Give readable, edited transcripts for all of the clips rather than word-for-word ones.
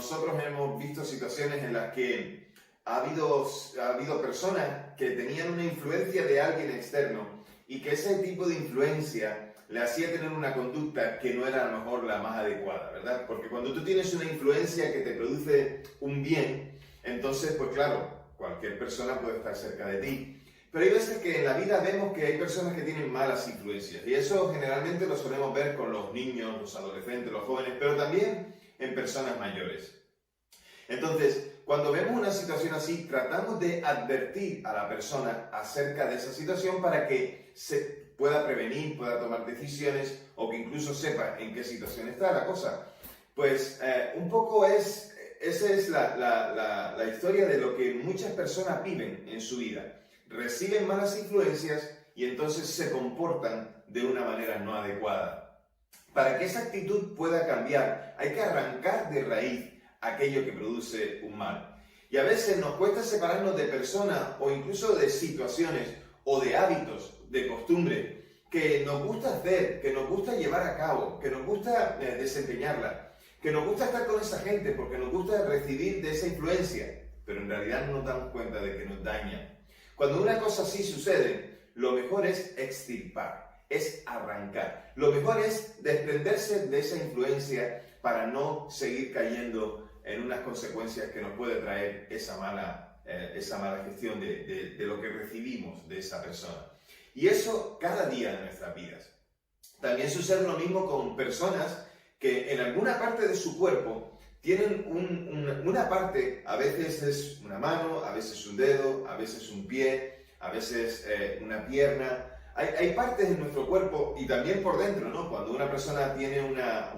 nosotros hemos visto situaciones en las que ha habido personas que tenían una influencia de alguien externo y que ese tipo de influencia le hacía tener una conducta que no era a lo mejor la más adecuada, ¿verdad? Porque cuando tú tienes una influencia que te produce un bien, entonces, pues claro, cualquier persona puede estar cerca de ti. Pero hay veces que en la vida vemos que hay personas que tienen malas influencias y eso generalmente lo solemos ver con los niños, los adolescentes, los jóvenes, pero también en personas mayores. Entonces, cuando vemos una situación así, tratamos de advertir a la persona acerca de esa situación para que se pueda prevenir, pueda tomar decisiones o que incluso sepa en qué situación está la cosa. Pues un poco esa es la historia de lo que muchas personas viven en su vida. Reciben malas influencias y entonces se comportan de una manera no adecuada. Para que esa actitud pueda cambiar, hay que arrancar de raíz aquello que produce un mal. Y a veces nos cuesta separarnos de personas o incluso de situaciones o de hábitos, de costumbres que nos gusta hacer, que nos gusta llevar a cabo, que nos gusta desempeñarla, que nos gusta estar con esa gente porque nos gusta recibir de esa influencia, pero en realidad no nos damos cuenta de que nos daña. Cuando una cosa así sucede, lo mejor es extirpar, es arrancar. Lo mejor es desprenderse de esa influencia para no seguir cayendo en unas consecuencias que nos puede traer esa mala gestión de lo que recibimos de esa persona. Y eso cada día de nuestras vidas. También sucede lo mismo con personas que en alguna parte de su cuerpo tienen una parte, a veces es una mano, a veces un dedo, a veces un pie, a veces una pierna. Hay partes de nuestro cuerpo y también por dentro, ¿no? Cuando una persona tiene una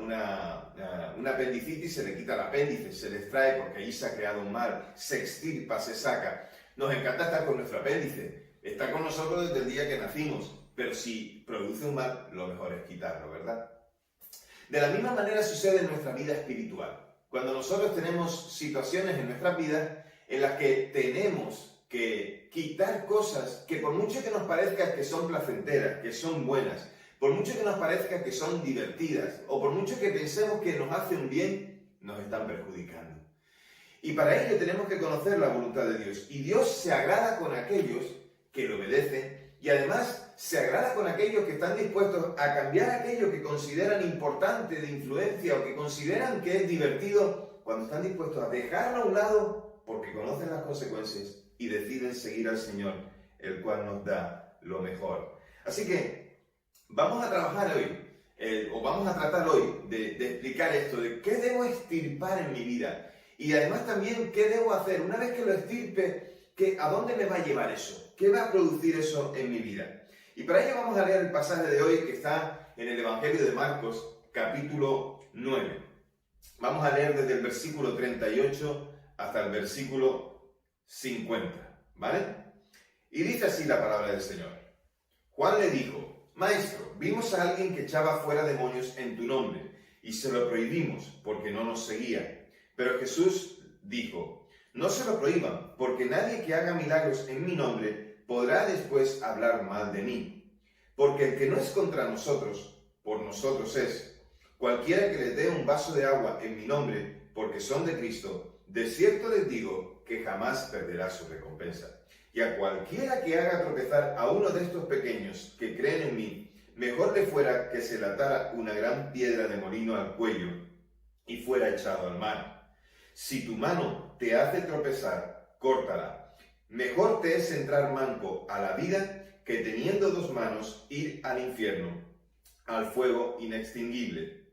apendicitis, se le quita el apéndice, se le extrae porque ahí se ha creado un mal, se extirpa, se saca. Nos encanta estar con nuestro apéndice, está con nosotros desde el día que nacimos, pero si produce un mal, lo mejor es quitarlo, ¿verdad? De la misma manera sucede en nuestra vida espiritual. Cuando nosotros tenemos situaciones en nuestras vidas en las que tenemos que quitar cosas que por mucho que nos parezca que son placenteras, que son buenas, por mucho que nos parezca que son divertidas o por mucho que pensemos que nos hacen bien, nos están perjudicando. Y para ello tenemos que conocer la voluntad de Dios. Y Dios se agrada con aquellos que le obedecen y además se agrada con aquellos que están dispuestos a cambiar aquello que consideran importante de influencia o que consideran que es divertido, cuando están dispuestos a dejarlo a un lado porque conocen las consecuencias y deciden seguir al Señor, el cual nos da lo mejor. Así que vamos a trabajar hoy, o vamos a tratar hoy de explicar esto, de qué debo extirpar en mi vida y además también qué debo hacer una vez que lo extirpe. ¿A dónde me va a llevar eso? ¿Qué va a producir eso en mi vida? Y para ello vamos a leer el pasaje de hoy que está en el Evangelio de Marcos, capítulo 9. Vamos a leer desde el versículo 38 hasta el versículo 50, ¿vale? Y dice así la palabra del Señor. Juan le dijo: Maestro, vimos a alguien que echaba fuera demonios en tu nombre, y se lo prohibimos porque no nos seguía. Pero Jesús dijo: No se lo prohíban, porque nadie que haga milagros en mi nombre podrá después hablar mal de mí. Porque el que no es contra nosotros, por nosotros es. Cualquiera que les dé un vaso de agua en mi nombre, porque son de Cristo, de cierto les digo que jamás perderá su recompensa. Y a cualquiera que haga tropezar a uno de estos pequeños que creen en mí, mejor le fuera que se le atara una gran piedra de molino al cuello y fuera echado al mar. Si tu mano te hace tropezar, córtala. Mejor te es entrar manco a la vida que teniendo dos manos ir al infierno, al fuego inextinguible.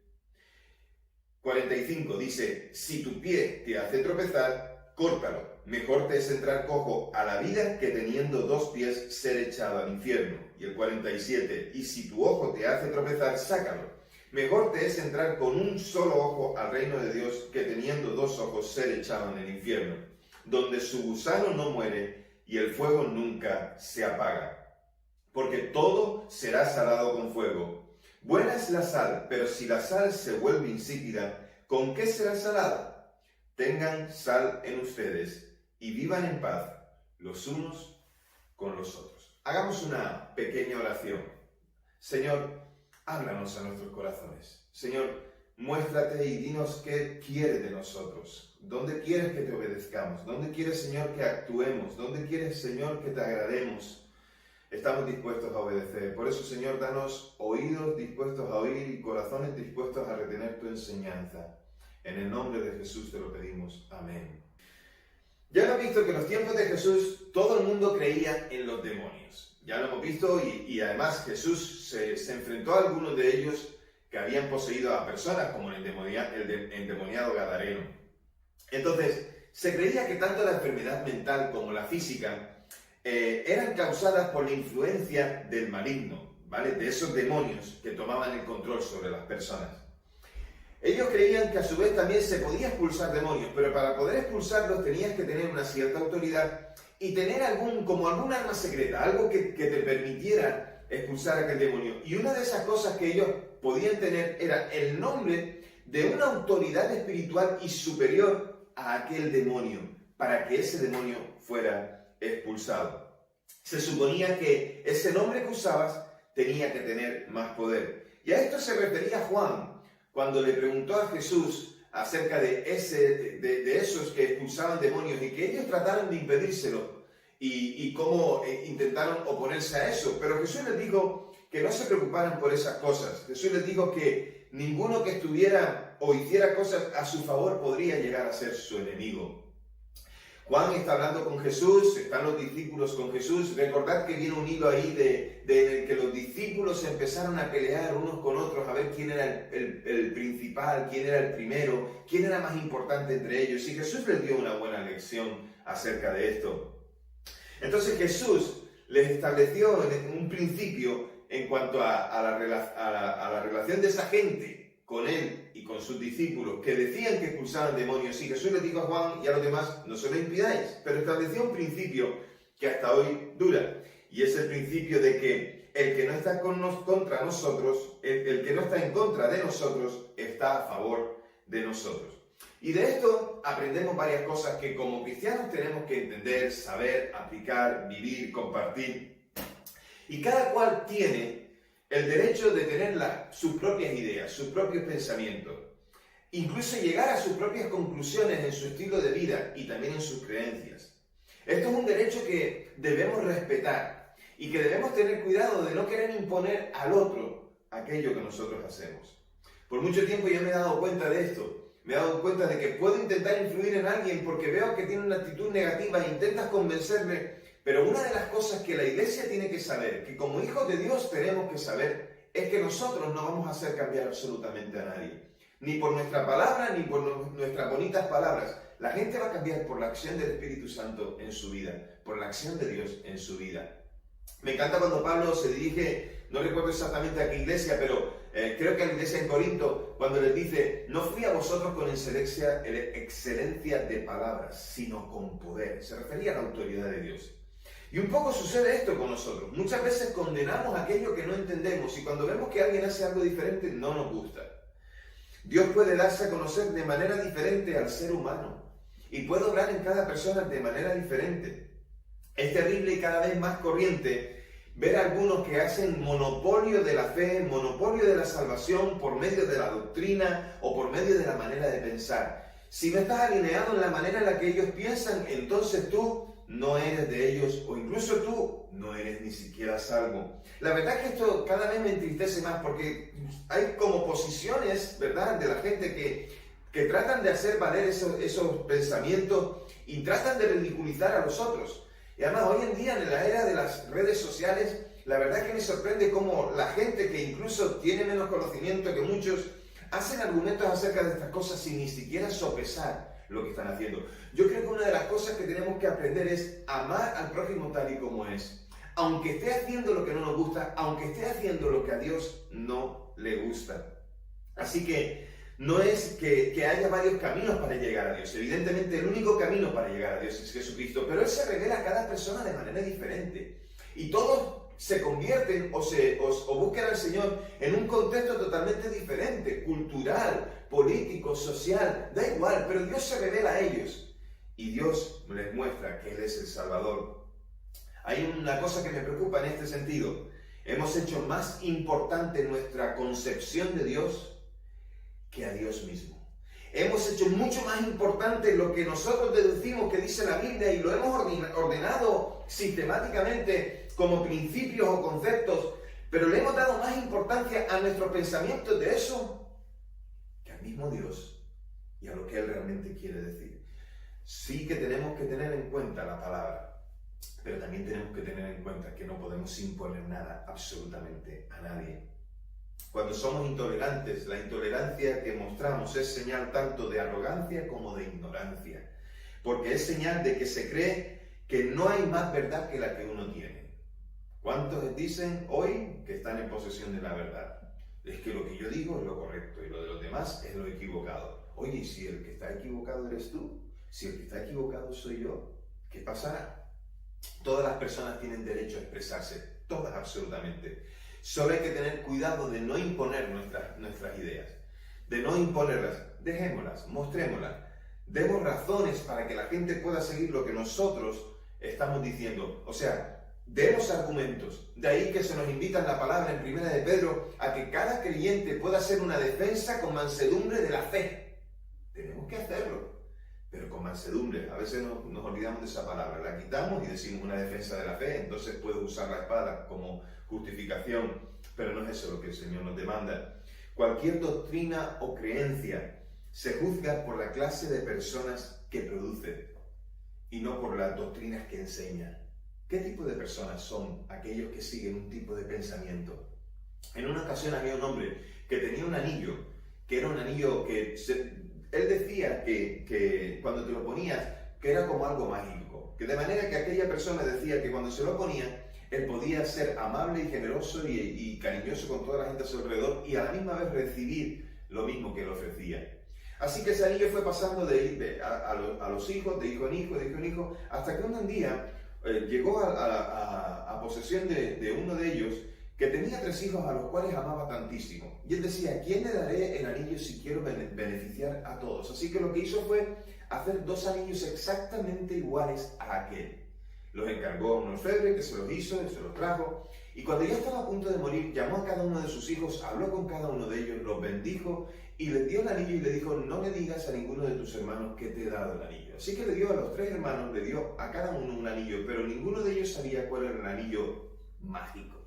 45 dice: Si tu pie te hace tropezar, córtalo. Mejor te es entrar cojo a la vida que teniendo dos pies ser echado al infierno. Y el 47: Y si tu ojo te hace tropezar, sácalo. Mejor te es entrar con un solo ojo al reino de Dios que teniendo dos ojos ser echado en el infierno, donde su gusano no muere y el fuego nunca se apaga. Porque todo será salado con fuego. Buena es la sal, pero si la sal se vuelve insípida, ¿con qué será salada? Tengan sal en ustedes y vivan en paz los unos con los otros. Hagamos una pequeña oración. Señor, háblanos a nuestros corazones. Señor, muéstrate y dinos qué quieres de nosotros. ¿Dónde quieres que te obedezcamos? ¿Dónde quieres, Señor, que actuemos? ¿Dónde quieres, Señor, que te agrademos? Estamos dispuestos a obedecer. Por eso, Señor, danos oídos dispuestos a oír y corazones dispuestos a retener tu enseñanza. En el nombre de Jesús te lo pedimos. Amén. Ya hemos visto que en los tiempos de Jesús todo el mundo creía en los demonios. Ya lo hemos visto y además Jesús se enfrentó a algunos de ellos que habían poseído a personas, como el endemoniado Gadareno. Entonces, se creía que tanto la enfermedad mental como la física eran causadas por la influencia del maligno, ¿vale? De esos demonios que tomaban el control sobre las personas. Ellos creían que a su vez también se podía expulsar demonios, pero para poder expulsarlos tenías que tener una cierta autoridad y tener algún arma secreta, algo que te permitiera expulsar a aquel demonio. Y una de esas cosas que ellos podían tener era el nombre de una autoridad espiritual y superior a aquel demonio, para que ese demonio fuera expulsado. Se suponía que ese nombre que usabas tenía que tener más poder. Y a esto se refería Juan cuando le preguntó a Jesús acerca de esos que expulsaban demonios y que ellos trataron de impedírselo y cómo intentaron oponerse a eso. Pero Jesús les dijo que no se preocuparan por esas cosas. Jesús les dijo que ninguno que estuviera o hiciera cosas a su favor podría llegar a ser su enemigo. Juan está hablando con Jesús, están los discípulos con Jesús. Recordad que viene un hilo ahí de que los discípulos empezaron a pelear unos con otros a ver quién era el principal, quién era el primero, quién era más importante entre ellos. Y Jesús les dio una buena lección acerca de esto. Entonces Jesús les estableció en un principio en cuanto a la relación de esa gente con él y con sus discípulos, que decían que expulsaban demonios, y Jesús les dijo a Juan y a los demás, no se lo impidáis, pero estableció un principio que hasta hoy dura, y es el principio de que el que no está contra nosotros, el que no está en contra de nosotros, está a favor de nosotros. Y de esto aprendemos varias cosas que como cristianos tenemos que entender, saber, aplicar, vivir, compartir, y cada cual tiene el derecho de tener sus propias ideas, sus propios pensamientos, incluso llegar a sus propias conclusiones en su estilo de vida y también en sus creencias. Esto es un derecho que debemos respetar y que debemos tener cuidado de no querer imponer al otro aquello que nosotros hacemos. Por mucho tiempo yo me he dado cuenta de esto. Me he dado cuenta de que puedo intentar influir en alguien porque veo que tiene una actitud negativa e intentas convencerme. Pero una de las cosas que la iglesia tiene que saber, que como hijos de Dios tenemos que saber, es que nosotros no vamos a hacer cambiar absolutamente a nadie. Ni por nuestra palabra, ni por nuestras bonitas palabras. La gente va a cambiar por la acción del Espíritu Santo en su vida, por la acción de Dios en su vida. Me encanta cuando Pablo se dirige, no recuerdo exactamente a qué iglesia, pero creo que a la iglesia en Corinto, cuando les dice, no fui a vosotros con excelencia de palabras, sino con poder. Se refería a la autoridad de Dios. Y un poco sucede esto con nosotros. Muchas veces condenamos aquello que no entendemos y cuando vemos que alguien hace algo diferente no nos gusta. Dios puede darse a conocer de manera diferente al ser humano y puede obrar en cada persona de manera diferente. Es terrible y cada vez más corriente ver a algunos que hacen monopolio de la fe, monopolio de la salvación por medio de la doctrina o por medio de la manera de pensar. Si no estás alineado en la manera en la que ellos piensan, entonces tú no eres de ellos, o incluso tú no eres ni siquiera salvo. La verdad es que esto cada vez me entristece más porque hay como posiciones, ¿verdad?, de la gente que tratan de hacer valer esos pensamientos y tratan de ridiculizar a los otros. Y además hoy en día, en la era de las redes sociales, la verdad es que me sorprende cómo la gente que incluso tiene menos conocimiento que muchos, hacen argumentos acerca de estas cosas sin ni siquiera sopesar lo que están haciendo. Yo creo que una de las cosas que tenemos que aprender es amar al prójimo tal y como es. Aunque esté haciendo lo que no nos gusta, aunque esté haciendo lo que a Dios no le gusta. Así que no es que haya varios caminos para llegar a Dios. Evidentemente el único camino para llegar a Dios es Jesucristo, pero Él se revela a cada persona de manera diferente. Y todos se convierten o buscan al Señor en un contexto totalmente diferente, cultural, político, social, da igual, pero Dios se revela a ellos y Dios les muestra que Él es el Salvador. Hay una cosa que me preocupa en este sentido. Hemos hecho más importante nuestra concepción de Dios que a Dios mismo. Hemos hecho mucho más importante lo que nosotros deducimos que dice la Biblia y lo hemos ordenado sistemáticamente como principios o conceptos, pero le hemos dado más importancia a nuestros pensamientos de eso que al mismo Dios y a lo que Él realmente quiere decir. Sí que tenemos que tener en cuenta la palabra, pero también tenemos que tener en cuenta que no podemos imponer nada absolutamente a nadie. Cuando somos intolerantes, la intolerancia que mostramos es señal tanto de arrogancia como de ignorancia, porque es señal de que se cree que no hay más verdad que la que uno tiene. ¿Cuántos dicen hoy que están en posesión de la verdad? Es que lo que yo digo es lo correcto y lo de los demás es lo equivocado. Oye, ¿y si el que está equivocado eres tú? Si el que está equivocado soy yo, ¿qué pasará? Todas las personas tienen derecho a expresarse, todas absolutamente. Solo hay que tener cuidado de no imponer nuestras ideas, de no imponerlas. Dejémoslas, mostrémoslas, demos razones para que la gente pueda seguir lo que nosotros estamos diciendo. O sea, demos argumentos. De ahí que se nos invita en la palabra en 1 de Pedro a que cada creyente pueda hacer una defensa con mansedumbre de la fe. Tenemos que hacerlo, pero con mansedumbre. A veces nos olvidamos de esa palabra, la quitamos y decimos una defensa de la fe, entonces puedo usar la espada como justificación, pero no es eso lo que el Señor nos demanda. Cualquier doctrina o creencia se juzga por la clase de personas que produce y no por las doctrinas que enseña. ¿Qué tipo de personas son aquellos que siguen un tipo de pensamiento? En una ocasión había un hombre que tenía un anillo, que era un anillo que él decía que cuando te lo ponías, que era como algo mágico, que de manera que aquella persona decía que cuando se lo ponía, él podía ser amable y generoso y cariñoso con toda la gente a su alrededor y a la misma vez recibir lo mismo que él ofrecía. Así que ese anillo fue pasando a los hijos, de hijo en hijo, de hijo en hijo, hasta que un día llegó a posesión de uno de ellos que tenía 3 hijos a los cuales amaba tantísimo. Y él decía, ¿a quién le daré el anillo si quiero beneficiar a todos? Así que lo que hizo fue hacer 2 anillos exactamente iguales a aquel. Los encargó a un orfebre que se los hizo, se los trajo, y cuando ya estaba a punto de morir, llamó a cada uno de sus hijos, habló con cada uno de ellos, los bendijo, y les dio el anillo y le dijo, no le digas a ninguno de tus hermanos que te he dado el anillo. Así que le dio a los 3 hermanos, le dio a cada uno un anillo, pero ninguno de ellos sabía cuál era el anillo mágico.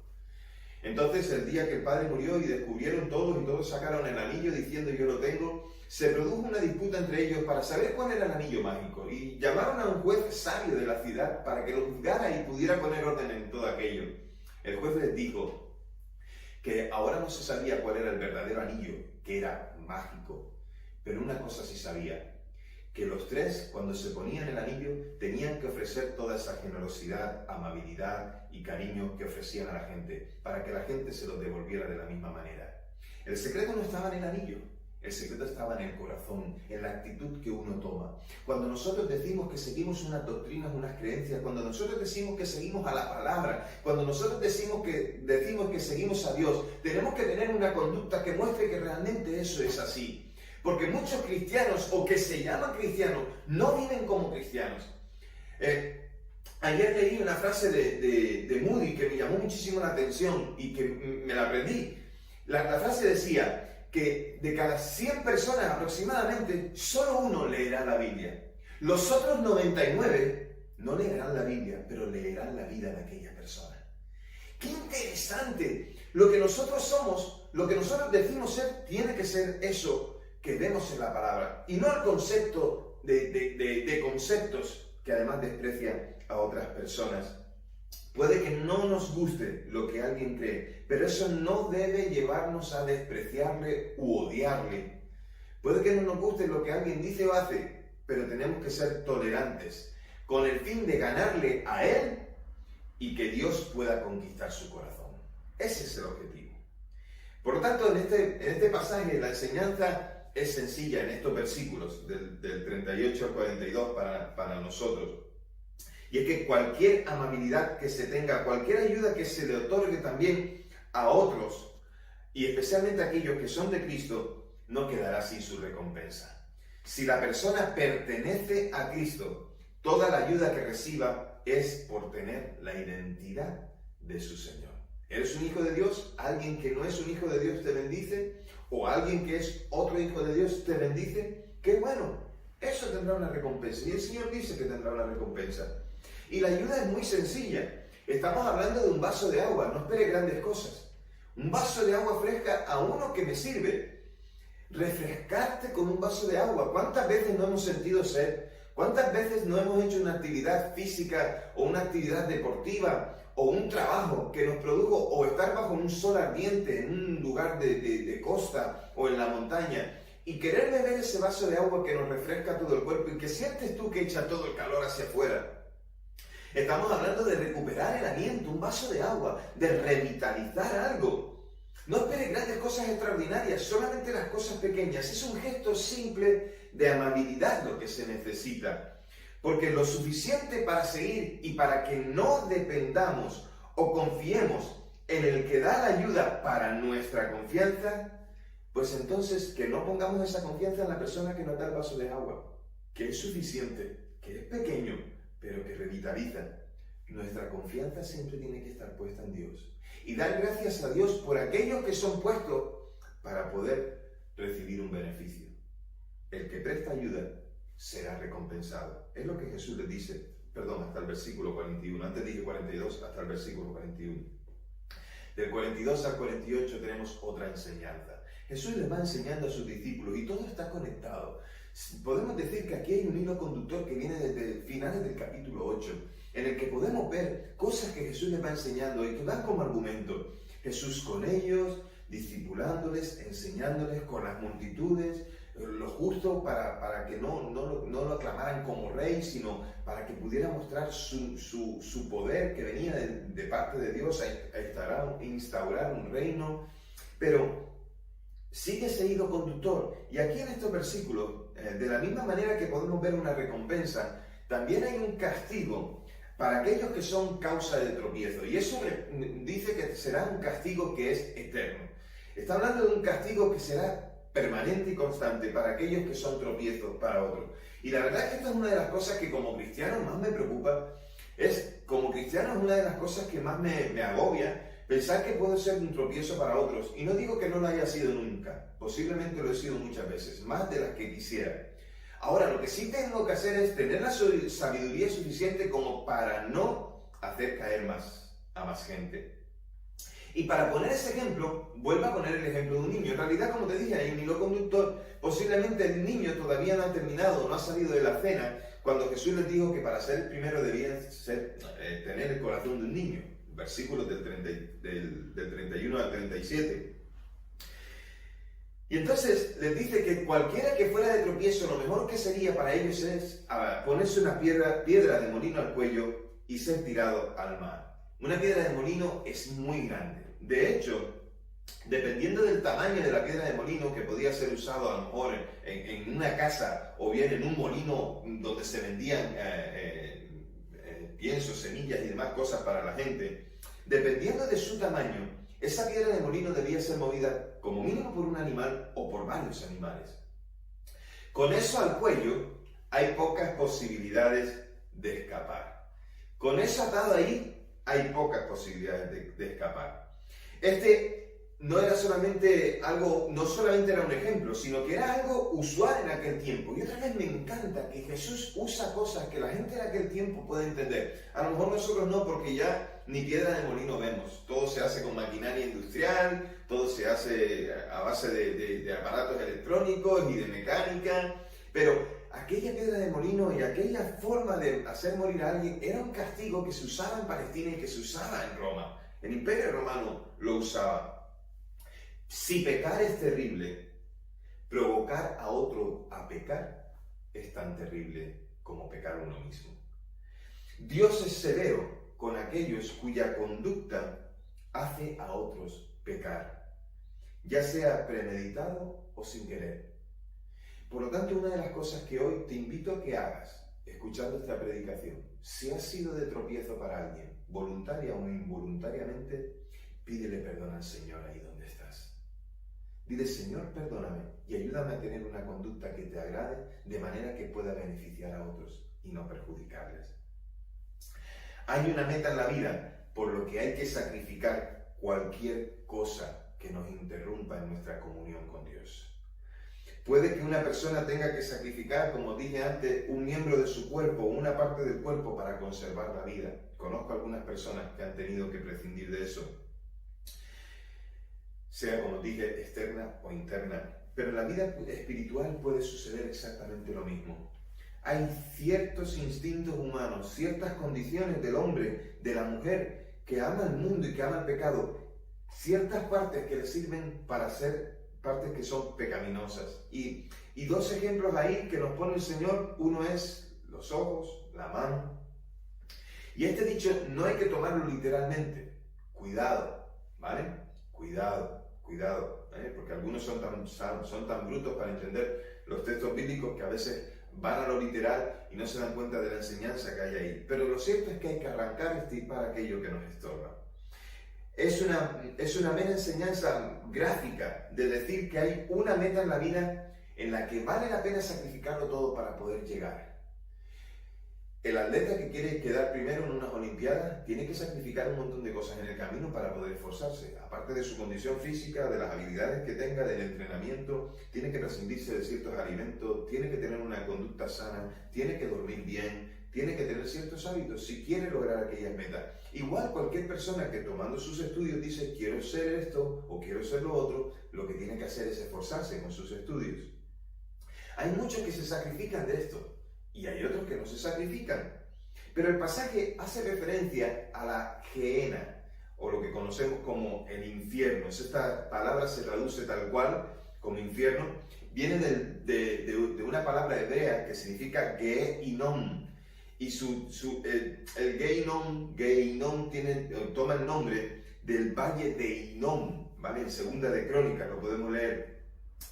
Entonces, el día que el padre murió y descubrieron todos y todos sacaron el anillo diciendo yo lo tengo, se produjo una disputa entre ellos para saber cuál era el anillo mágico y llamaron a un juez sabio de la ciudad para que lo juzgara y pudiera poner orden en todo aquello. El juez les dijo que ahora no se sabía cuál era el verdadero anillo, que era mágico, pero una cosa sí sabía, que los 3, cuando se ponían el anillo, tenían que ofrecer toda esa generosidad, amabilidad y cariño que ofrecían a la gente, para que la gente se los devolviera de la misma manera. El secreto no estaba en el anillo, el secreto estaba en el corazón, en la actitud que uno toma. Cuando nosotros decimos que seguimos unas doctrinas, unas creencias, cuando nosotros decimos que seguimos a la palabra, cuando nosotros decimos que seguimos a Dios, tenemos que tener una conducta que muestre que realmente eso es así. Porque muchos cristianos, o que se llaman cristianos, no viven como cristianos. Ayer leí una frase de Moody que me llamó muchísimo la atención y que me la aprendí. La frase decía que de cada 100 personas aproximadamente, solo uno leerá la Biblia. Los otros 99 no leerán la Biblia, pero leerán la vida de aquella persona. ¡Qué interesante! Lo que nosotros somos, lo que nosotros decimos ser, tiene que ser eso que vemos en la palabra, y no el concepto de conceptos que además desprecian a otras personas. Puede que no nos guste lo que alguien cree, pero eso no debe llevarnos a despreciarle u odiarle. Puede que no nos guste lo que alguien dice o hace, pero tenemos que ser tolerantes, con el fin de ganarle a él y que Dios pueda conquistar su corazón. Ese es el objetivo. Por lo tanto, en este pasaje la enseñanza es sencilla en estos versículos del 38 al 42 para nosotros. Y es que cualquier amabilidad que se tenga, cualquier ayuda que se le otorgue también a otros, y especialmente a aquellos que son de Cristo, no quedará sin su recompensa. Si la persona pertenece a Cristo, toda la ayuda que reciba es por tener la identidad de su Señor. ¿Eres un hijo de Dios? ¿Alguien que no es un hijo de Dios te bendice? ¿O alguien que es otro hijo de Dios te bendice? ¡Qué bueno! Eso tendrá una recompensa. Y el Señor dice que tendrá una recompensa. Y la ayuda es muy sencilla. Estamos hablando de un vaso de agua. No espere grandes cosas. Un vaso de agua fresca a uno que me sirve. Refrescarte con un vaso de agua. ¿Cuántas veces no hemos sentido sed? ¿Cuántas veces no hemos hecho una actividad física o una actividad deportiva o un trabajo que nos produjo, o estar bajo un sol ardiente en un lugar de costa o en la montaña, y querer beber ese vaso de agua que nos refresca todo el cuerpo y que sientes tú que echa todo el calor hacia afuera? Estamos hablando de recuperar el aliento, un vaso de agua, de revitalizar algo. No esperes grandes cosas extraordinarias, solamente las cosas pequeñas. Es un gesto simple de amabilidad lo que se necesita. Porque lo suficiente para seguir y para que no dependamos o confiemos en el que da la ayuda para nuestra confianza, pues entonces que no pongamos esa confianza en la persona que nos da el vaso de agua, que es suficiente, que es pequeño, pero que revitaliza. Nuestra confianza siempre tiene que estar puesta en Dios. Y dar gracias a Dios por aquellos que son puestos para poder recibir un beneficio. El que presta ayuda será recompensado. Es lo que Jesús les dice, hasta el versículo 41. Antes dije 42, hasta el versículo 41. Del 42 al 48 tenemos otra enseñanza. Jesús les va enseñando a sus discípulos y todo está conectado. Podemos decir que aquí hay un hilo conductor que viene desde finales del capítulo 8, en el que podemos ver cosas que Jesús les va enseñando y que dan como argumento. Jesús con ellos, discipulándoles, enseñándoles con las multitudes, lo justo para que no lo aclamaran como rey, sino para que pudiera mostrar su poder que venía de parte de Dios a instaurar un reino. Pero sigue ese hilo conductor. Y aquí en estos versículos, de la misma manera que podemos ver una recompensa, también hay un castigo para aquellos que son causa de tropiezo. Y eso dice que será un castigo que es eterno. Está hablando de un castigo que será permanente y constante para aquellos que son tropiezos para otros. Y la verdad es que esta es una de las cosas que como cristiano más me preocupa. Como cristiano es una de las cosas que más me agobia, pensar que puedo ser un tropiezo para otros. Y no digo que no lo haya sido nunca. Posiblemente lo he sido muchas veces, más de las que quisiera. Ahora, lo que sí tengo que hacer es tener la sabiduría suficiente como para no hacer caer a más gente. Y para poner ese ejemplo, vuelvo a poner el ejemplo de un niño. En realidad, como te dije, hay un hilo conductor. Posiblemente el niño todavía no ha terminado, no ha salido de la cena, cuando Jesús les dijo que para ser el primero debían tener el corazón de un niño. Versículos del 31 al 37. Y entonces les dice que cualquiera que fuera de tropiezo, lo mejor que sería para ellos es ponerse una piedra de molino al cuello y ser tirado al mar. Una piedra de molino es muy grande. De hecho, dependiendo del tamaño de la piedra de molino, que podía ser usado a lo mejor en una casa o bien en un molino donde se vendían piensos, semillas y demás cosas para la gente, dependiendo de su tamaño, esa piedra de molino debía ser movida como mínimo por un animal o por varios animales. Con eso al cuello hay pocas posibilidades de escapar. Con eso atado ahí hay pocas posibilidades de escapar. No solamente era un ejemplo, sino que era algo usual en aquel tiempo. Y otra vez me encanta que Jesús usa cosas que la gente de aquel tiempo puede entender. A lo mejor nosotros no, porque ya ni piedra de molino vemos. Todo se hace con maquinaria industrial, todo se hace a base de aparatos electrónicos y de mecánica. Pero aquella piedra de molino y aquella forma de hacer morir a alguien era un castigo que se usaba en Palestina y que se usaba en Roma. El Imperio Romano lo usaba. Si pecar es terrible, provocar a otro a pecar es tan terrible como pecar uno mismo. Dios es severo con aquellos cuya conducta hace a otros pecar, ya sea premeditado o sin querer. Por lo tanto, una de las cosas que hoy te invito a que hagas, escuchando esta predicación, si has sido de tropiezo para alguien, voluntaria o involuntariamente, pídele perdón al Señor ahí donde estás. Dile: Señor, perdóname y ayúdame a tener una conducta que te agrade, de manera que pueda beneficiar a otros y no perjudicarles. Hay una meta en la vida por lo que hay que sacrificar cualquier cosa que nos interrumpa en nuestra comunión con Dios. Puede que una persona tenga que sacrificar, como dije antes, un miembro de su cuerpo, una parte del cuerpo para conservar la vida. Conozco algunas personas que han tenido que prescindir de eso, sea, como dije, externa o interna. Pero en la vida espiritual puede suceder exactamente lo mismo. Hay ciertos instintos humanos, ciertas condiciones del hombre, de la mujer, que ama el mundo y que ama el pecado, ciertas partes que le sirven para ser partes que son pecaminosas. Y dos ejemplos ahí que nos pone el Señor, uno es los ojos, la mano. Y este dicho no hay que tomarlo literalmente. Cuidado, ¿vale? Cuidado, porque algunos son tan brutos para entender los textos bíblicos que a veces van a lo literal y no se dan cuenta de la enseñanza que hay ahí. Pero lo cierto es que hay que arrancar y extirpar aquello que nos estorba. Es una mera enseñanza gráfica de decir que hay una meta en la vida en la que vale la pena sacrificarlo todo para poder llegar. El atleta que quiere quedar primero en unas Olimpiadas tiene que sacrificar un montón de cosas en el camino para poder esforzarse. Aparte de su condición física, de las habilidades que tenga, del entrenamiento, tiene que prescindirse de ciertos alimentos, tiene que tener una conducta sana, tiene que dormir bien, tiene que tener ciertos hábitos si quiere lograr aquellas metas. Igual cualquier persona que tomando sus estudios dice quiero ser esto o quiero ser lo otro, lo que tiene que hacer es esforzarse con sus estudios. Hay muchos que se sacrifican de esto. Y hay otros que no se sacrifican. Pero el pasaje hace referencia a la gehenna, o lo que conocemos como el infierno. Esta palabra se traduce tal cual como infierno. Viene de una palabra hebrea que significa Gehinom. Y el Gehinom toma el nombre del valle de Hinnom, ¿vale? En Segunda de Crónicas lo podemos leer.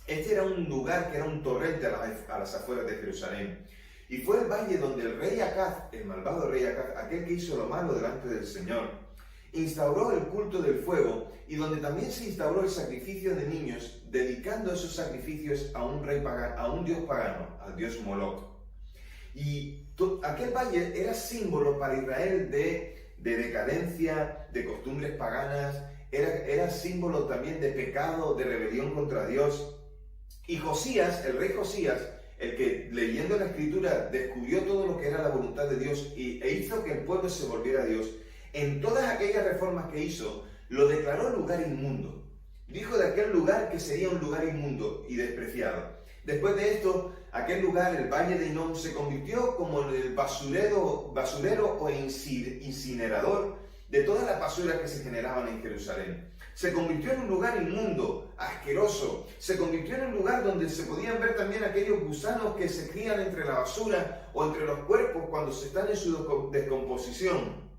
Este era un lugar que era un torrente a las afueras de Jerusalén. Y fue el valle donde el rey Acaz, el malvado rey Acaz, aquel que hizo lo malo delante del Señor, instauró el culto del fuego y donde también se instauró el sacrificio de niños, dedicando esos sacrificios a un rey pagano, a un dios pagano, al dios Moloch. Y aquel valle era símbolo para Israel de decadencia, de costumbres paganas, era símbolo también de pecado, de rebelión contra Dios. Y Josías, el rey Josías, el que leyendo la Escritura descubrió todo lo que era la voluntad de Dios e hizo que el pueblo se volviera a Dios, en todas aquellas reformas que hizo, lo declaró lugar inmundo. Dijo de aquel lugar que sería un lugar inmundo y despreciado. Después de esto, aquel lugar, el valle de Hinnom, se convirtió como en el basurero o incinerador de todas las basuras que se generaban en Jerusalén. Se convirtió en un lugar inmundo, asqueroso. Se convirtió en un lugar donde se podían ver también aquellos gusanos que se crían entre la basura o entre los cuerpos cuando se están en su descomposición.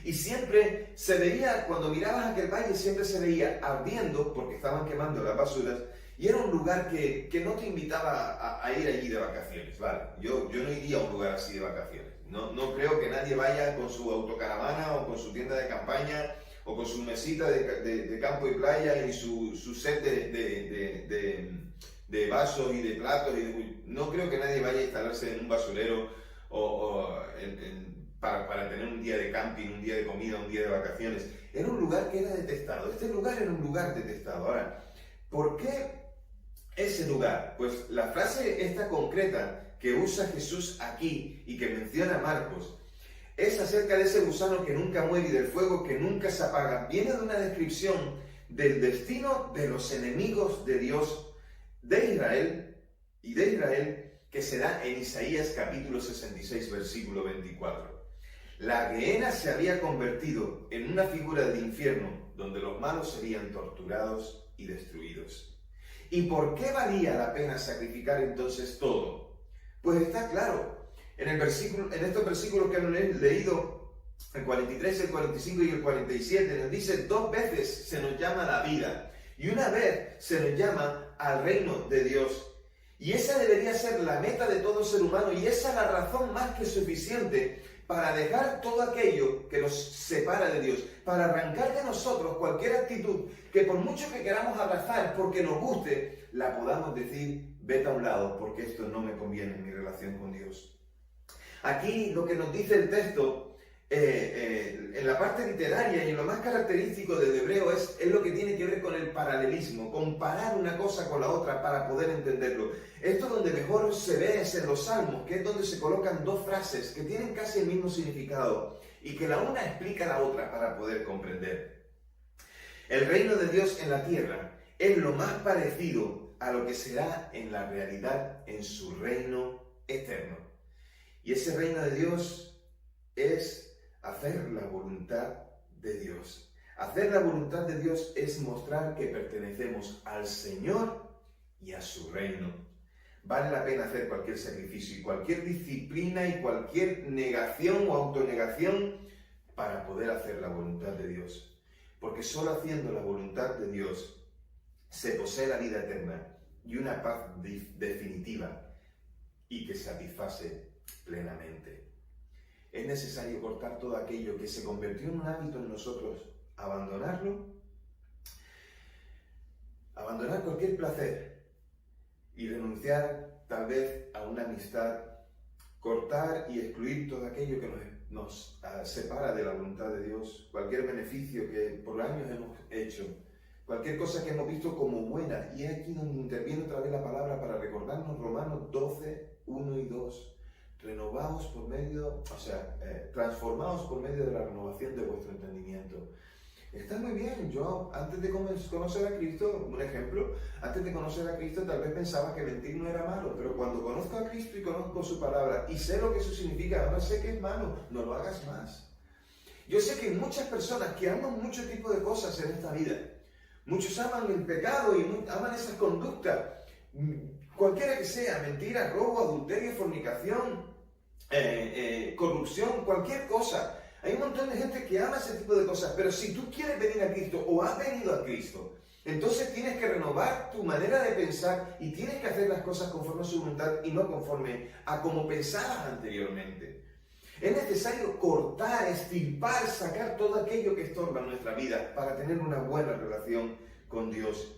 Y siempre se veía, cuando mirabas aquel valle, siempre se veía ardiendo porque estaban quemando las basuras. Y era un lugar que no te invitaba a ir allí de vacaciones, ¿vale? Yo no iría a un lugar así de vacaciones. No creo que nadie vaya con su autocaravana o con su tienda de campaña o con su mesita de campo y playa y su set de vasos y de platos. No creo que nadie vaya a instalarse en un basurero para tener un día de camping, un día de comida, un día de vacaciones. Era un lugar que era detestado. Este lugar era un lugar detestado. Ahora, ¿por qué ese lugar? Pues la frase esta concreta que usa Jesús aquí y que menciona Marcos es acerca de ese gusano que nunca muere y del fuego que nunca se apaga. Viene de una descripción del destino de los enemigos de Dios de Israel que se da en Isaías capítulo 66 versículo 24. La gehenna se había convertido en una figura de infierno donde los malos serían torturados y destruidos. ¿Y por qué valía la pena sacrificar entonces todo? Pues está claro. En estos versículos que hemos leído, el 43, el 45 y el 47, nos dice 2 veces se nos llama a la vida y una vez se nos llama al reino de Dios. Y esa debería ser la meta de todo ser humano y esa es la razón más que suficiente para dejar todo aquello que nos separa de Dios, para arrancar de nosotros cualquier actitud que por mucho que queramos abrazar porque nos guste, la podamos decir, vete a un lado porque esto no me conviene en mi relación con Dios. Aquí lo que nos dice el texto en la parte literaria y en lo más característico del hebreo es lo que tiene que ver con el paralelismo, comparar una cosa con la otra para poder entenderlo. Esto donde mejor se ve es en los Salmos, que es donde se colocan dos frases que tienen casi el mismo significado y que la una explica a la otra para poder comprender. El reino de Dios en la tierra es lo más parecido a lo que será en la realidad en su reino eterno. Y ese reino de Dios es hacer la voluntad de Dios. Hacer la voluntad de Dios es mostrar que pertenecemos al Señor y a su reino. Vale la pena hacer cualquier sacrificio y cualquier disciplina y cualquier negación o autonegación para poder hacer la voluntad de Dios. Porque solo haciendo la voluntad de Dios se posee la vida eterna y una paz definitiva y que satisface plenamente. Es necesario cortar todo aquello que se convirtió en un hábito en nosotros, abandonarlo, abandonar cualquier placer y renunciar tal vez a una amistad, cortar y excluir todo aquello que nos separa de la voluntad de Dios, cualquier beneficio que por años hemos hecho, cualquier cosa que hemos visto como buena. Y es aquí donde interviene otra vez la palabra para recordarnos Romanos 12, 1 y 2. Renovaos por medio, transformaos por medio de la renovación de vuestro entendimiento. Está muy bien. Yo, antes de conocer a Cristo, un ejemplo, antes de conocer a Cristo tal vez pensaba que mentir no era malo, pero cuando conozco a Cristo y conozco su palabra y sé lo que eso significa, ahora sé que es malo, no lo hagas más. Yo sé que hay muchas personas que aman mucho tipo de cosas en esta vida. Muchos aman el pecado y aman esas conductas, cualquiera que sea, mentira, robo, adulterio, fornicación, corrupción, cualquier cosa. Hay un montón de gente que ama ese tipo de cosas, pero si tú quieres venir a Cristo o has venido a Cristo, entonces tienes que renovar tu manera de pensar y tienes que hacer las cosas conforme a su voluntad y no conforme a como pensabas anteriormente. Es necesario cortar, extirpar, sacar todo aquello que estorba en nuestra vida para tener una buena relación con Dios.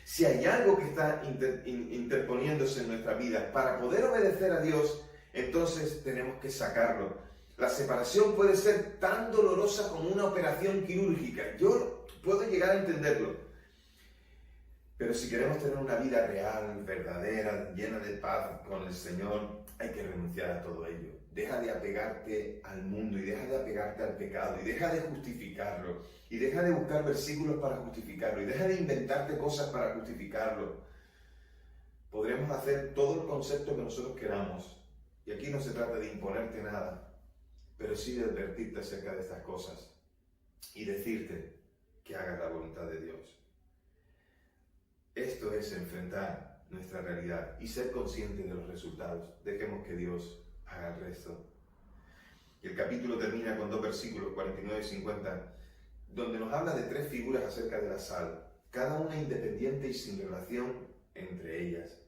Si hay algo que está interponiéndose en nuestra vida para poder obedecer a Dios, entonces tenemos que sacarlo. La separación puede ser tan dolorosa como una operación quirúrgica. Yo puedo llegar a entenderlo. Pero si queremos tener una vida real, verdadera, llena de paz con el Señor, hay que renunciar a todo ello. Deja de apegarte al mundo y deja de apegarte al pecado y deja de justificarlo y deja de buscar versículos para justificarlo y deja de inventarte cosas para justificarlo. Podremos hacer todo el concepto que nosotros queramos y aquí no se trata de imponerte nada, pero sí de advertirte acerca de estas cosas y decirte que hagas la voluntad de Dios. Esto es enfrentar nuestra realidad y ser conscientes de los resultados. Dejemos que Dios haga el resto. Y el capítulo termina con 2 versículos, 49 y 50, donde nos habla de 3 figuras acerca de la sal, cada una independiente y sin relación entre ellas.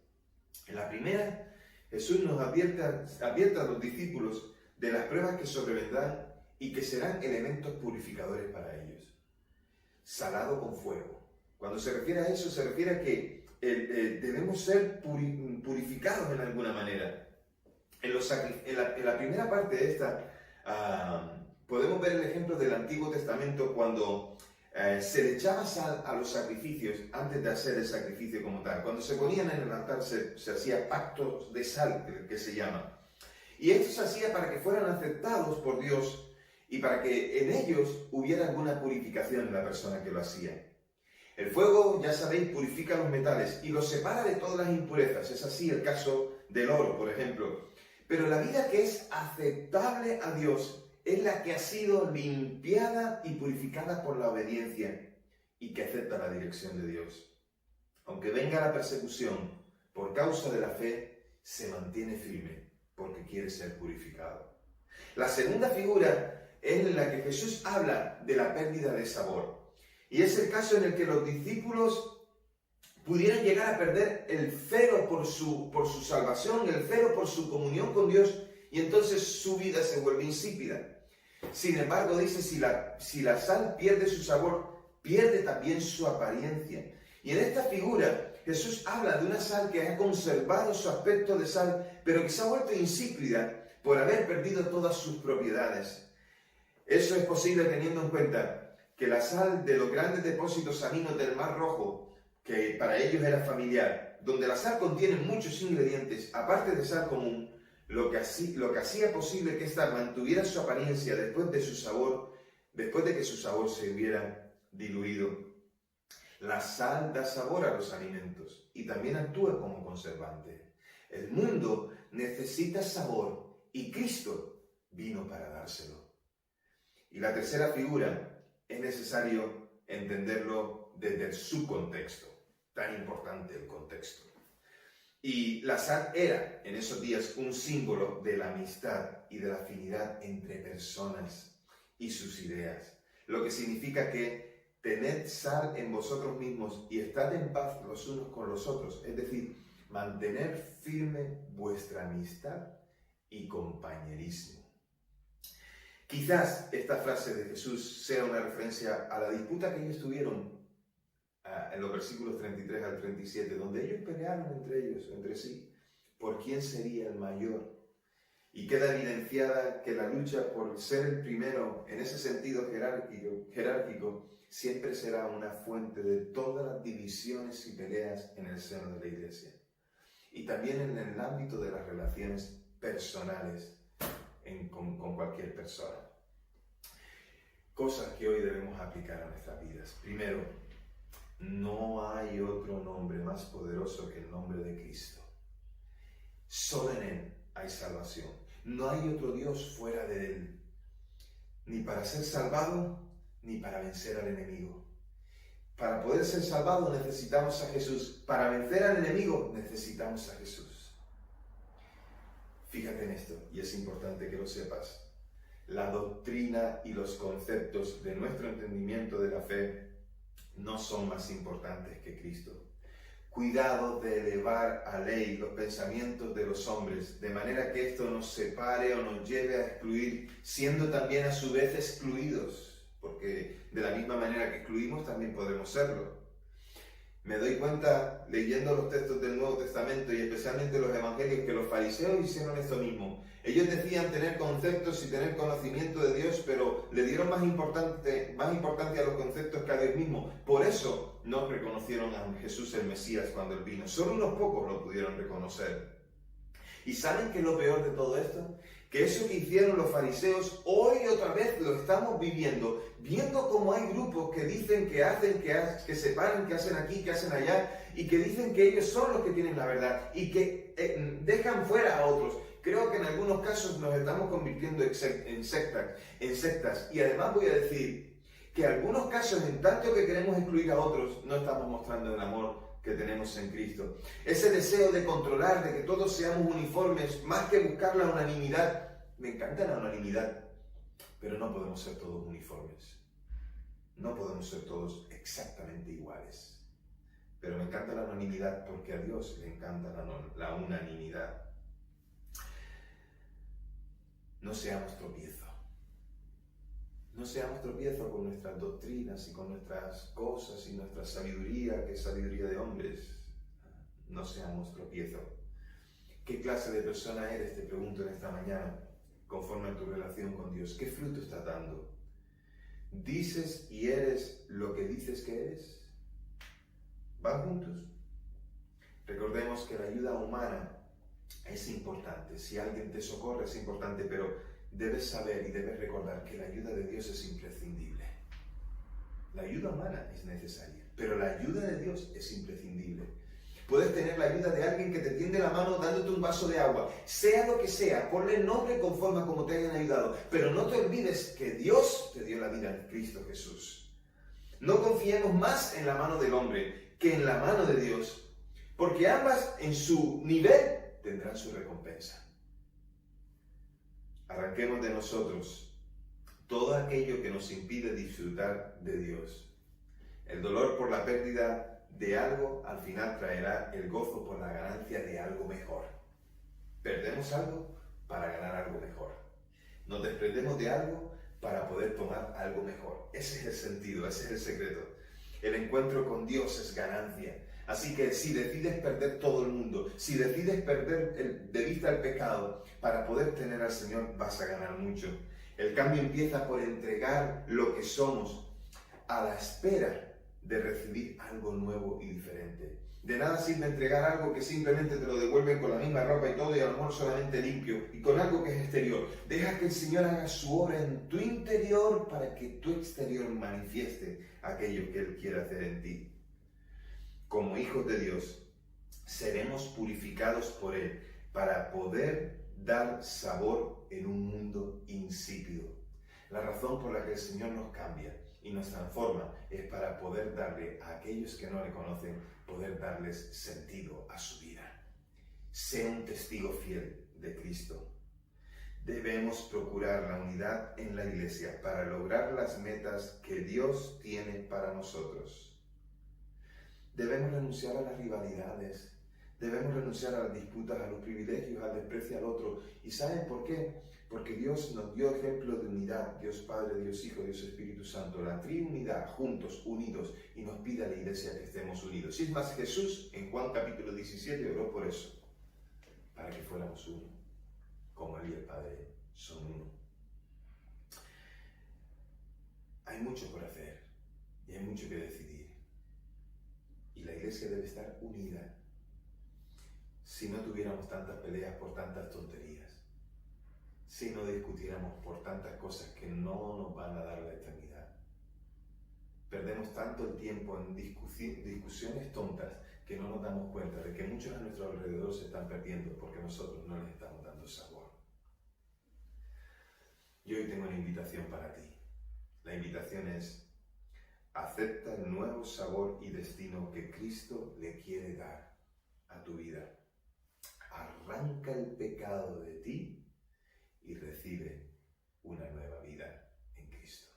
En la primera, Jesús nos advierte a los discípulos de las pruebas que sobrevendrán y que serán elementos purificadores para ellos. Salado con fuego. Cuando se refiere a eso, se refiere a que debemos ser purificados en alguna manera. En la primera parte de esta, podemos ver el ejemplo del Antiguo Testamento cuando se le echaba sal a los sacrificios antes de hacer el sacrificio como tal. Cuando se ponían en el altar se hacía pactos de sal, que se llama. Y esto se hacía para que fueran aceptados por Dios y para que en ellos hubiera alguna purificación en la persona que lo hacía. El fuego, ya sabéis, purifica los metales y los separa de todas las impurezas. Es así el caso del oro, por ejemplo. Pero la vida que es aceptable a Dios es la que ha sido limpiada y purificada por la obediencia y que acepta la dirección de Dios. Aunque venga la persecución por causa de la fe, se mantiene firme porque quiere ser purificado. La segunda figura es en la que Jesús habla de la pérdida de sabor. Y es el caso en el que los discípulos pudieran llegar a perder el celo por su salvación, el celo por su comunión con Dios, y entonces su vida se vuelve insípida. Sin embargo, dice, si la sal pierde su sabor, pierde también su apariencia. Y en esta figura, Jesús habla de una sal que ha conservado su aspecto de sal, pero que se ha vuelto insípida por haber perdido todas sus propiedades. Eso es posible teniendo en cuenta que la sal de los grandes depósitos salinos del Mar Rojo, que para ellos era familiar, donde la sal contiene muchos ingredientes, aparte de sal común, lo que hacía posible que ésta mantuviera su apariencia después de que su sabor se hubiera diluido. La sal da sabor a los alimentos y también actúa como conservante. El mundo necesita sabor y Cristo vino para dárselo. Y la tercera figura es necesario entenderlo desde su contexto. Tan importante el contexto. Y la sal era en esos días un símbolo de la amistad y de la afinidad entre personas y sus ideas. Lo que significa que tened sal en vosotros mismos y estad en paz los unos con los otros. Es decir, mantener firme vuestra amistad y compañerismo. Quizás esta frase de Jesús sea una referencia a la disputa que ellos tuvieron en los versículos 33 al 37, donde ellos pelearon entre sí, por quién sería el mayor. Y queda evidenciada que la lucha por ser el primero, en ese sentido jerárquico, siempre será una fuente de todas las divisiones y peleas en el seno de la Iglesia. Y también en el ámbito de las relaciones personales con cualquier persona. Cosas que hoy debemos aplicar a nuestras vidas. Primero, no hay otro nombre más poderoso que el nombre de Cristo. Solo en Él hay salvación. No hay otro Dios fuera de Él, ni para ser salvado, ni para vencer al enemigo. Para poder ser salvado necesitamos a Jesús. Para vencer al enemigo necesitamos a Jesús. Fíjate en esto, y es importante que lo sepas. La doctrina y los conceptos de nuestro entendimiento de la fe no son más importantes que Cristo. Cuidado de elevar a ley los pensamientos de los hombres, de manera que esto nos separe o nos lleve a excluir, siendo también a su vez excluidos, porque de la misma manera que excluimos también podemos serlo. Me doy cuenta, leyendo los textos del Nuevo Testamento y especialmente los Evangelios, que los fariseos hicieron esto mismo. Ellos decían tener conceptos y tener conocimiento de Dios, pero le dieron más importancia a los conceptos que a Dios mismo. Por eso no reconocieron a Jesús el Mesías cuando Él vino. Solo unos pocos lo pudieron reconocer. ¿Y saben qué es lo peor de todo esto? Que eso que hicieron los fariseos, hoy otra vez lo estamos viviendo cómo hay grupos que dicen que hacen, que separan, que hacen aquí, que hacen allá, y que dicen que ellos son los que tienen la verdad, y que dejan fuera a otros. Creo que en algunos casos nos estamos convirtiendo en sectas, y además voy a decir que en algunos casos, en tanto que queremos excluir a otros, no estamos mostrando el amor que tenemos en Cristo. Ese deseo de controlar, de que todos seamos uniformes, más que buscar la unanimidad. Me encanta la unanimidad, pero no podemos ser todos uniformes. No podemos ser todos exactamente iguales. Pero me encanta la unanimidad porque a Dios le encanta la unanimidad. No seamos tropiezo. No seamos tropiezo con nuestras doctrinas y con nuestras cosas y nuestra sabiduría, que es sabiduría de hombres. No seamos tropiezo. ¿Qué clase de persona eres? Te pregunto en esta mañana, conforme a tu relación con Dios. ¿Qué fruto estás dando? ¿Dices y eres lo que dices que eres? ¿Van juntos? Recordemos que la ayuda humana es importante. Si alguien te socorre es importante, pero debes saber y debes recordar que la ayuda de Dios es imprescindible. La ayuda humana es necesaria, pero la ayuda de Dios es imprescindible. Puedes tener la ayuda de alguien que te tiende la mano dándote un vaso de agua, sea lo que sea, ponle nombre conforme a como te hayan ayudado, pero no te olvides que Dios te dio la vida en Cristo Jesús. No confiemos más en la mano del hombre que en la mano de Dios, porque ambas en su nivel tendrán su recompensa. Arranquemos de nosotros todo aquello que nos impide disfrutar de Dios. El dolor por la pérdida de algo al final traerá el gozo por la ganancia de algo mejor. Perdemos algo para ganar algo mejor. Nos desprendemos de algo para poder tomar algo mejor. Ese es el sentido, ese es el secreto. El encuentro con Dios es ganancia. Así que si decides perder todo el mundo, si decides perder de vista el pecado para poder tener al Señor, vas a ganar mucho. El cambio empieza por entregar lo que somos a la espera de recibir algo nuevo y diferente. De nada sirve entregar algo que simplemente te lo devuelven con la misma ropa y todo y a lo mejor solamente limpio y con algo que es exterior. Deja que el Señor haga su obra en tu interior para que tu exterior manifieste aquello que Él quiere hacer en ti. Como hijos de Dios, seremos purificados por Él para poder dar sabor en un mundo insípido. La razón por la que el Señor nos cambia y nos transforma es para poder darle a aquellos que no le conocen, poder darles sentido a su vida. Sé un testigo fiel de Cristo. Debemos procurar la unidad en la iglesia para lograr las metas que Dios tiene para nosotros. Debemos renunciar a las rivalidades, debemos renunciar a las disputas, a los privilegios, al desprecio al otro. ¿Y saben por qué? Porque Dios nos dio ejemplo de unidad, Dios Padre, Dios Hijo, Dios Espíritu Santo, la triunidad, juntos, unidos, y nos pide a la iglesia que estemos unidos. Y es más, Jesús en Juan capítulo 17 oró por eso, para que fuéramos uno, como Él y el Padre son uno. Hay mucho por hacer y hay mucho que decidir. Y la iglesia debe estar unida. Si no tuviéramos tantas peleas por tantas tonterías, si no discutiéramos por tantas cosas que no nos van a dar la eternidad. Perdemos tanto el tiempo en discusiones tontas que no nos damos cuenta de que muchos a nuestro alrededor se están perdiendo porque nosotros no les estamos dando sabor. Y hoy tengo una invitación para ti. La invitación es: acepta el nuevo sabor y destino que Cristo le quiere dar a tu vida. Arranca el pecado de ti y recibe una nueva vida en Cristo.